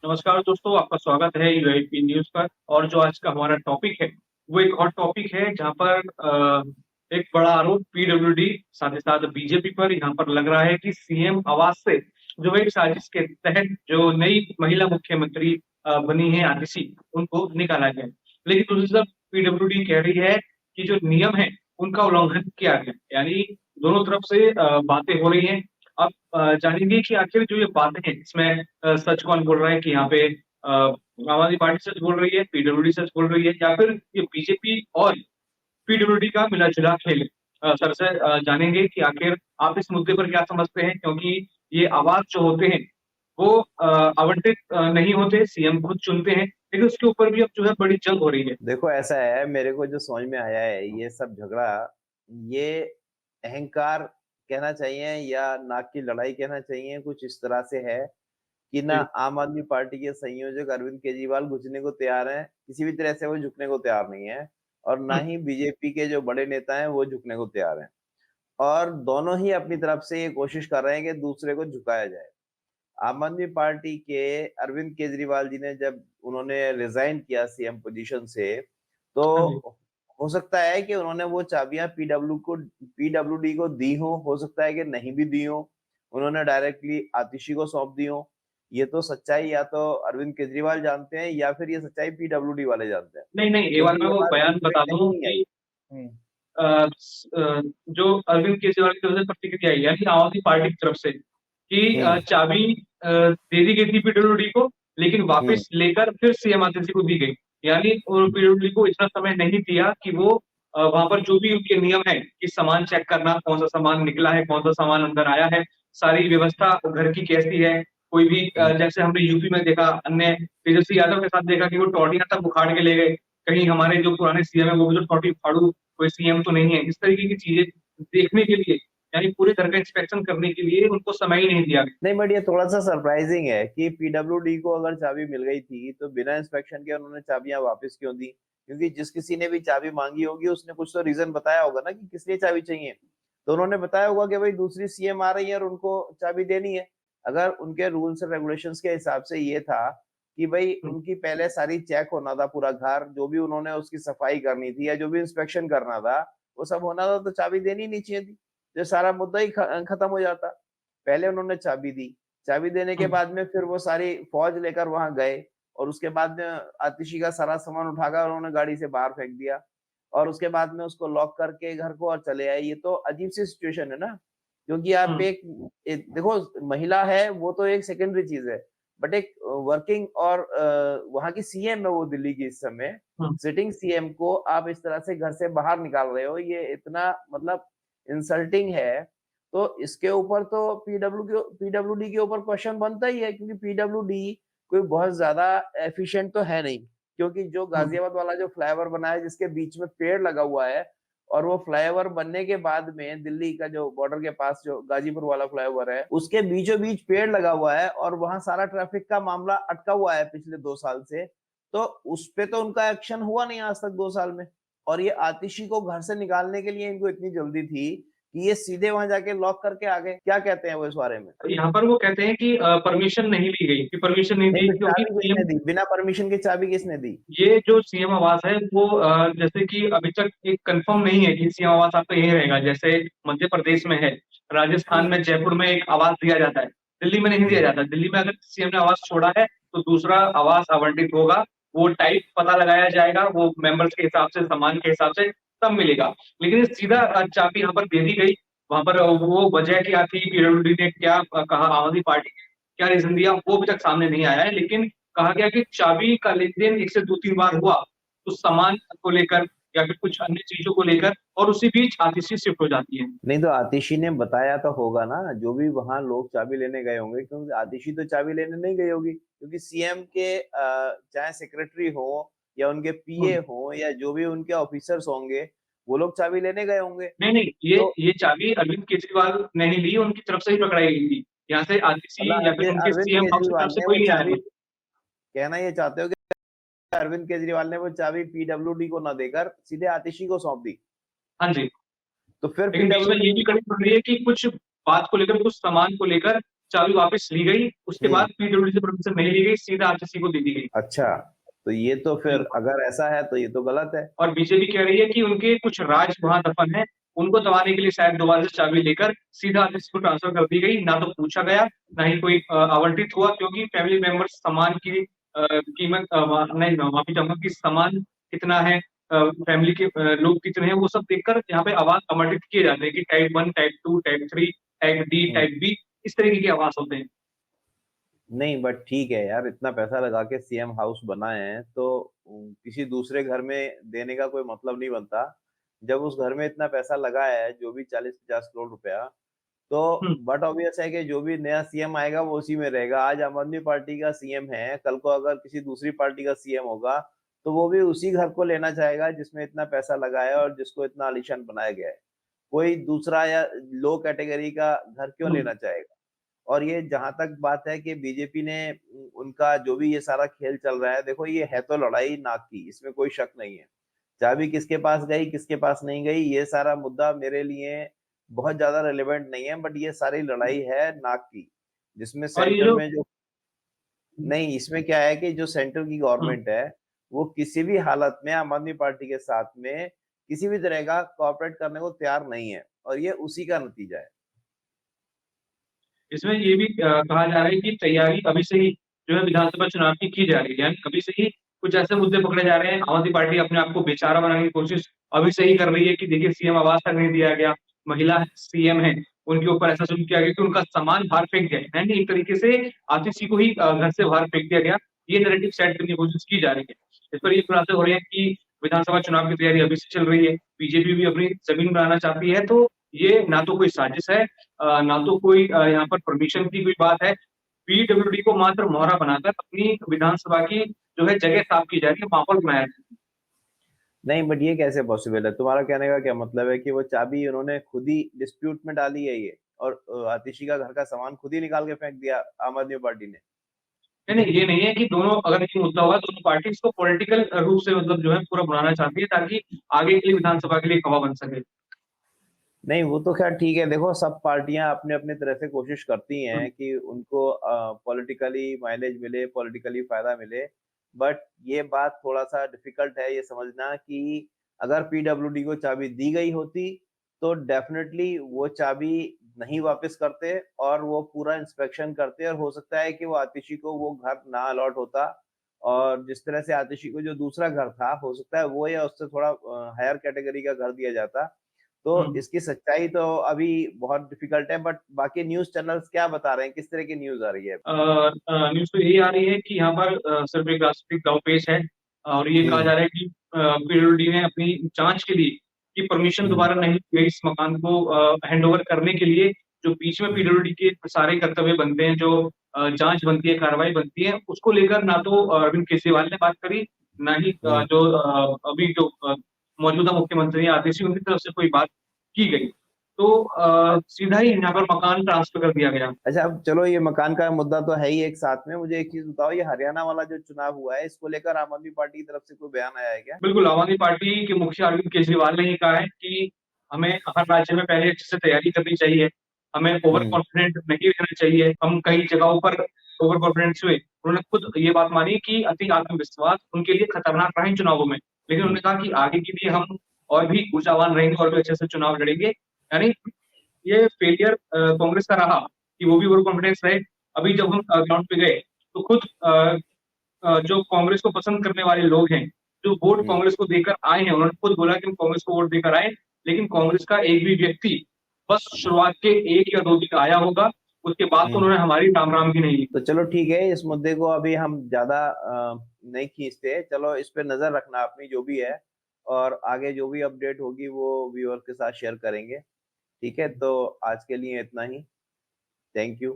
नमस्कार दोस्तों, आपका स्वागत है यूआईपी न्यूज़ पर। और जो आज का हमारा टॉपिक है, वो एक हॉट टॉपिक है जहाँ पर एक बड़ा आरोप पीडब्ल्यूडी साथ ही साथ बीजेपी पर यहाँ पर लग रहा है कि सीएम आवास से जो एक साजिश के तहत जो नई महिला मुख्यमंत्री बनी है आतिशी, उनको निकाला गया। लेकिन दूसरी तरफ पीडब्ल्यूडी कह रही है कि जो नियम है, उनका उल्लंघन किया गया। यानी दोनों तरफ से बातें हो रही हैं। आप जानेंगे कि आखिर जो ये बातें हैं, इसमें सच कौन बोल रहा है कि यहाँ पे आम आदमी पार्टी सच बोल रही है, पीडब्ल्यूडी सच बोल रही है, या फिर ये बीजेपी और पीडब्ल्यूडी का मिला-जुला खेल है। सर से जानेंगे कि आखिर आप इस मुद्दे पर क्या समझते हैं? क्योंकि ये आवास जो होते हैं, वो आवंटित नहीं होते, सीएम खुद चुनते हैं, लेकिन उसके ऊपर भी अब जो है बड़ी जंग हो रही है। देखो ऐसा है, मेरे को जो समझ में आया है ये सब झगड़ा, ये अहंकार कहना चाहिए या नाक की लड़ाई कहना चाहिए, कुछ इस तरह से है कि ना जी। आम आदमी पार्टी के संयोजक अरविंद केजरीवाल झुकने को तैयार हैं, किसी भी तरह से वो झुकने को तैयार नहीं है, और ना हुँ, ही बीजेपी के जो बड़े नेता हैं वो झुकने को तैयार हैं। और दोनों ही अपनी तरफ से ये कोशिश कर रहे हैं कि दूसरे को झुकाया जाए। आम आदमी पार्टी के अरविंद केजरीवाल जी ने जब उन्होंने रिजाइन किया सीएम पोजीशन से, हाँ जी। तो हो सकता है कि उन्होंने वो चाबियां पीडब्ल्यूडी को दी हो सकता है कि नहीं भी दी हो, उन्होंने डायरेक्टली आतिशी को सौंप दी हो। ये तो सच्चाई या तो अरविंद केजरीवाल जानते हैं या फिर ये सच्चाई पीडब्ल्यूडी वाले जानते हैं, नहीं, नहीं, ये वाला क्योंकि मैं ये वो बात बयान अभी तक बता दूँ नहीं आई। कि हम्म। अ, जो अरविंद केजरीवाल की तरफ से प्रतिक्रिया आई, यानी आम आदमी पार्टी की तरफ से कि हम्म। चाबी दे दी गई थी पीडब्ल्यूडी को, लेकिन हम्म। वापस लेकर फिर सीएम आतिशी को दी गई। यानी पीडब्ल्यूडी को इतना समय नहीं दिया कि वो वहाँ पर जो भी उनके नियम हैं कि सामान चेक करना, कौन-सा सामान निकला है, कौन-सा सामान अंदर आया है, सारी व्यवस्था घर की कैसी है, कोई भी हम्म। जैसे हमने यूपी में देखा, अन्य तेजस्वी यादव के साथ देखा कि वो टॉटियाँ तक उखाड़ के ले गए। कहीं हमारे जो पुराने सीएम है, वो भी तो टॉटी उखाड़ू कोई सीएम तो नहीं है। इस तरीके की चीज़ें देखने के लिए, यानी पूरे घर का इंस्पेक्शन करने के लिए उनको समय ही नहीं दिया गया। नहीं, बट ये थोड़ा-सा सरप्राइजिंग है कि पीडब्ल्यूडी को अगर चाबी मिल गई थी, तो बिना इंस्पेक्शन के उन्होंने चाबियाँ वापस क्यों दी? क्योंकि जिस किसी ने भी चाबी माँगी होगी, उसने कुछ तो रीज़न बताया होगा ना कि किस लिए चाबी चाहिए। तो उन्होंने बताया होगा कि भाई दूसरी सीएम आ रही है और उनको चाबी देनी है। अगर उनके रूल्स एंड रेगुलेशंस के हिसाब से ये था कि भई हुँ, उनकी पहले सारी चेक होना था पूरा घर, जो भी उन्होंने उसकी सफाई करनी थी या जो भी इंस्पेक्शन करना था, वो सब होना था, तो चाबी देनी नहीं चाहिए थी। तो सारा मुद्दा ही खत्म हो जाता। पहले उन्होंने चाबी दी, चाबी देने के हुँ, बाद में फिर वो सारी फौज लेकर वहाँ गए और उसके बाद में आतिशी का सारा सामान उठाकर उन्होंने गाड़ी से बाहर फेंक दिया और उसके बाद में उसको लॉक करके घर को और चले आए। ये तो अजीब सी सिचुएशन है ना, क्योंकि आप हुँ, देखो महिला है वो तो एक सेकेंडरी चीज़ है, बट एक वर्किंग और वहाँ की सीएम है वो दिल्ली की इस समय, हुँ। सिटिंग सीएम को आप इस तरह से घर से बाहर निकाल रहे हो, ये इतना मतलब इंसल्टिंग है। तो इसके ऊपर तो पीडब्ल्यूडी के ऊपर क्वेश्चन बनता ही है, क्योंकि पीडब्ल्यूडी कोई बहुत ज़्यादा एफिशिएंट तो है नहीं। क्योंकि जो हुँ। गाज़ियाबाद वाला जो फ्लाईओवर बना है जिसके बीच में पेड़ लगा हुआ है और वो फ्लाईओवर बनने के बाद में दिल्ली का जो बॉर्डर के पास जो गाज़ीपुर वाला फ्लाईओवर है, उसके बीचों-बीच पेड़ लगा हुआ है और वहाँ सारा ट्रैफिक का मामला अटका हुआ है पिछले 2 साल से। तो उसपे तो उनका एक्शन हुआ नहीं आज तक 2 साल में। और ये आतिशी को घर से निकालने के लिए इनको इतनी जल्दी थी कि ये सीधे वहाँ जाके लॉक करके आ गए। क्या कहते हैं वो इस बारे में? यहाँ पर वो कहते हैं कि परमिशन नहीं ली गई, कि परमिशन नहीं नहीं दी तो क्योंकि चाबी किसने सीएम दी? बिना परमिशन के चाबी किसने दी? ये जो सीएम आवास है वो जैसे कि अभी तक एक कंफर्म नहीं है कि सीएम आवास आपका यहीं रहेगा। जैसे मध्य प्रदेश में है, राजस्थान हुँ, में जयपुर में एक आवास दिया जाता है, दिल्ली में नहीं दिया हुँ, जाता। दिल्ली में अगर सीएम ने आवास छोड़ा है, तो दूसरा आवास आवंटित होगा, वो टाइप पता लगाया जाएगा, वो मेंबर्स के हिसाब से, सम्मान के हिसाब से तब मिलेगा। लेकिन ये सीधा चाबी यहाँ पर दे दी गई, वहाँ पर वो वजह क्या थी, पीडब्ल्यूडी ने क्या कहा, आम आदमी पार्टी ने क्या रीज़न दिया, वो अभी तक सामने नहीं आया है। लेकिन कहा गया कि चाबी का लेन-देन 1 से 2-3 बार हुआ, कुछ सामान को लेकर या फिर कुछ अन्य चीज़ों को लेकर, और उसी बीच आतिशी शिफ्ट हो जाती है। नहीं तो आतिशी ने बताया तो होगा ना, जो भी वहाँ लोग चाबी लेने गए होंगे, क्योंकि आतिशी तो चाबी लेने नहीं गई होगी, क्योंकि सीएम के चाहे सेक्रेटरी हो या उनके हुँ। पीए हो या जो भी उनके ऑफिसर्स होंगे, वो लोग चाबी लेने गए होंगे। नहीं, नहीं, ये तो ये चाबी अरविंद केजरीवाल ने नहीं ली, उनकी तरफ से ही पकड़ाई गई थी। यहाँ से मतलब आतिशी या फिर उनके अरविंद सीएम हाउस की तरफ केजरीवाल से ने कोई वो नहीं आया चाबी, था। कहना ये चाहते हो कि अरविंद केजरीवाल ने वो चाबी पीडब्ल्यूडी को ना देकर सीधे आतिशी को सौंप दी। हाँ जी, तो फिर लेकिन बीच में ये पीडब्ल्यूडी भी कड़ी पड़ रही है कि कुछ बात को लेकर, कुछ सामान को लेकर चाबी वापस ली गई, उसके बाद पीडब्ल्यूडी से परमिशन नहीं ली गई, सीधा आरटीसी को दे दी गई। अच्छा, तो ये तो फिर बिल्कुल। अगर ऐसा है तो ये तो गलत है। और बीजेपी कह रही है कि उनके कुछ राज वहां दफन है, उनको दबाने के लिए शायद दोबारा से चाबी लेकर सीधा आरटीसी को ट्रांसफर कर दी गई, ना तो पूछा गया, ना ही कोई आवंटित हुआ, क्योंकि फैमिली मेंबर्स सामान की कीमत नहीं, माफी चाहूंगा कि सामान कितना है, फैमिली के लोग कितने हैं, वो सब देखकर यहाँ पे आवाज आवंटित किए जाते हैं कि type 1, type 2, type 3, type D, hmm. Type B, इस तरीके के आवाज होते हैं। नहीं बट ठीक है यार, इतना पैसा लगा के सीएम हाउस बनाए हैं तो किसी दूसरे घर में देने का कोई मतलब नहीं बनता। जब उस घर में इतना पैसा लगाया है, जो भी 40-50 करोड़ रुपया, तो हम्म। बट ऑब्वियस है कि जो भी नया सीएम आएगा वो उसी में रहेगा। आज आम आदमी पार्टी का सीएम है, कल को अगर किसी दूसरी पार्टी का सीएम होगा तो वो भी उसी घर को लेना चाहेगा जिसमें इतना पैसा लगाया है और जिसको इतना आलीशान बनाया गया है। कोई दूसरा या लो कैटेगरी का घर क्यों हम्म। लेना चाहेगा। और ये जहां तक बात है कि बीजेपी ने उनका जो भी ये सारा खेल चल रहा है, देखो ये है तो लड़ाई नाक की, इसमें कोई शक नहीं है। चाबी किसके पास गई किसके पास नहीं गई ये सारा मुद्दा मेरे लिए बहुत ज्यादा रेलेवेंट नहीं है, बट ये सारी लड़ाई है नाक की, जिसमें और ये सेंटर जो में जो नहीं, इसमें क्या है कि जो सेंटर की हम्म, गवर्नमेंट है वो किसी भी हालत में आम आदमी पार्टी के साथ में किसी भी तरह का कोऑपरेट करने को तैयार नहीं है, और ये उसी का नतीजा है। इसमें ये भी कहा जा रहा है कि तैयारी अभी से ही जो है विधानसभा चुनाव की जा रही है, यानी अभी से ही कुछ ऐसे मुद्दे पकड़े जा रहे हैं। आम आदमी पार्टी अपने आप को बेचारा बनाने की कोशिश अभी से ही कर रही है कि देखिए सीएम आवास तक नहीं दिया गया, महिला सीएम है, उनके ऊपर ऐसा शुरू किया गया कि उनका सामान बाहर फेंक दिया गया, यानी एक तरीके से आतिशी को ही घर से बाहर फेंक दिया गया। ये नैरेटिव सेट करने की कोशिश की जा रही है। इस पर ये खुलासे हो रहे हैं कि विधानसभा चुनाव की तैयारी अभी से चल रही है, बीजेपी भी अपनी जमीन बनाना चाहती है, तो ये ना तो कोई साजिश है, ना तो कोई यहाँ पर परमिशन की कोई बात है। पीडब्ल्यूडी को मात्र मोहरा बनाकर अपनी विधानसभा की जो है जगह साफ की जा रही है, माहौल बनाया जा रहा है। नहीं बट ये कैसे पॉसिबल है, तुम्हारा कहने का क्या मतलब है कि वो चाबी उन्होंने खुद ही डिस्प्यूट में डाली है ये, और आतिशी का घर का सामान खुद ही निकाल के फेंक दिया आम आदमी पार्टी ने। नहीं नहीं, ये नहीं है कि दोनों, अगर ये मुद्दा होगा दोनों पार्टी इसको पॉलिटिकल रूप से मतलब जो है पूरा बनाना चाहती है, ताकि आगे के लिए विधानसभा के लिए हवा बन सके। नहीं वो तो खैर ठीक है, देखो सब पार्टियां अपने अपने तरह से कोशिश करती हम्म। हैं कि उनको पॉलिटिकली माइलेज मिले, पॉलिटिकली फायदा मिले। बट ये बात थोड़ा सा डिफिकल्ट है ये समझना कि अगर पीडब्ल्यूडी को चाबी दी गई होती तो डेफिनेटली वो चाबी नहीं वापस करते और वो पूरा इंस्पेक्शन करते, और हो सकता है कि वो आतिशी को वो घर ना अलॉट होता, और जिस तरह से आतिशी को जो दूसरा घर था हो सकता है वो या उससे थोड़ा हायर कैटेगरी का घर दिया जाता। तो हम्म। इसकी सच्चाई तो अभी बहुत डिफिकल्ट है, बट बाकी न्यूज़ चैनल्स क्या बता रहे हैं, किस तरह की न्यूज़ आ रही है? न्यूज तो यही आ रही है कि यहाँ पर सिर्फ एक राष्ट्रीय दाव पेच है, और ये कहा हुँ, जा रहा है कि पीडब्ल्यूडी ने अपनी जांच के लिए की परमिशन हुँ, दोबारा नहीं दी गई इस मकान को हैंडओवर करने के लिए। जो बीच में हुँ, पीडब्ल्यूडी के सारे कर्तव्य बनते हैं, जो जांच बनती है, कार्रवाई बनती है, उसको लेकर ना तो अरविंद केजरीवाल ने बात करी, ना ही हुँ। जो अभी जो मौजूदा मुख्यमंत्री हैं आतिशी, उनकी तरफ से कोई बात की गई। तो सीधा ही यहाँ पर मकान ट्रांसफर कर दिया गया। अच्छा, अब चलो ये मकान का मुद्दा तो है ही एक साथ में, मुझे एक चीज़ बताओ, ये हरियाणा वाला जो चुनाव हुआ है इसको लेकर आम आदमी पार्टी की तरफ से कोई बयान आया है क्या? बिल्कुल, आम आदमी पार्टी के मुखिया अरविंद केजरीवाल ने ये कहा है कि हमें हर राज्य में पहले अच्छे से तैयारी करनी चाहिए, हमें ओवर हुँ, कॉन्फिडेंट नहीं रहना चाहिए। हम कई जगहों पर ओवर कॉन्फिडेंस हुए। उन्होंने खुद ये बात मानी कि अति आत्मविश्वास उनके लिए खतरनाक रहा इन चुनावों में। लेकिन उन्होंने कहा कि आगे के लिए हम और भी ऊर्जावान रहेंगे और भी अच्छे से चुनाव लड़ेंगे। यानी ये फेलियर कांग्रेस का रहा कि वो भी ओवर कॉन्फिडेंस रहे। अभी जब हम ग्राउंड पे गए तो खुद जो कांग्रेस को पसंद करने वाले लोग हैं, जो वोट हुँ, कांग्रेस को देकर आए हैं, उन्होंने खुद बोला कि हम कांग्रेस को वोट देकर आए, लेकिन कांग्रेस का एक भी व्यक्ति बस शुरुआत के 1 या 2 दिन आया होगा, उसके बाद तो हुँ। उन्होंने हमारी राम-राम भी नहीं ली। तो चलो ठीक है, इस मुद्दे को अभी हम ज़्यादा नहीं खींचते, चलो इस पे नज़र रखना अपनी जो भी है, और आगे जो भी अपडेट होगी वो व्यूअर के साथ शेयर करेंगे। ठीक है? तो आज के लिए इतना ही। Thank you.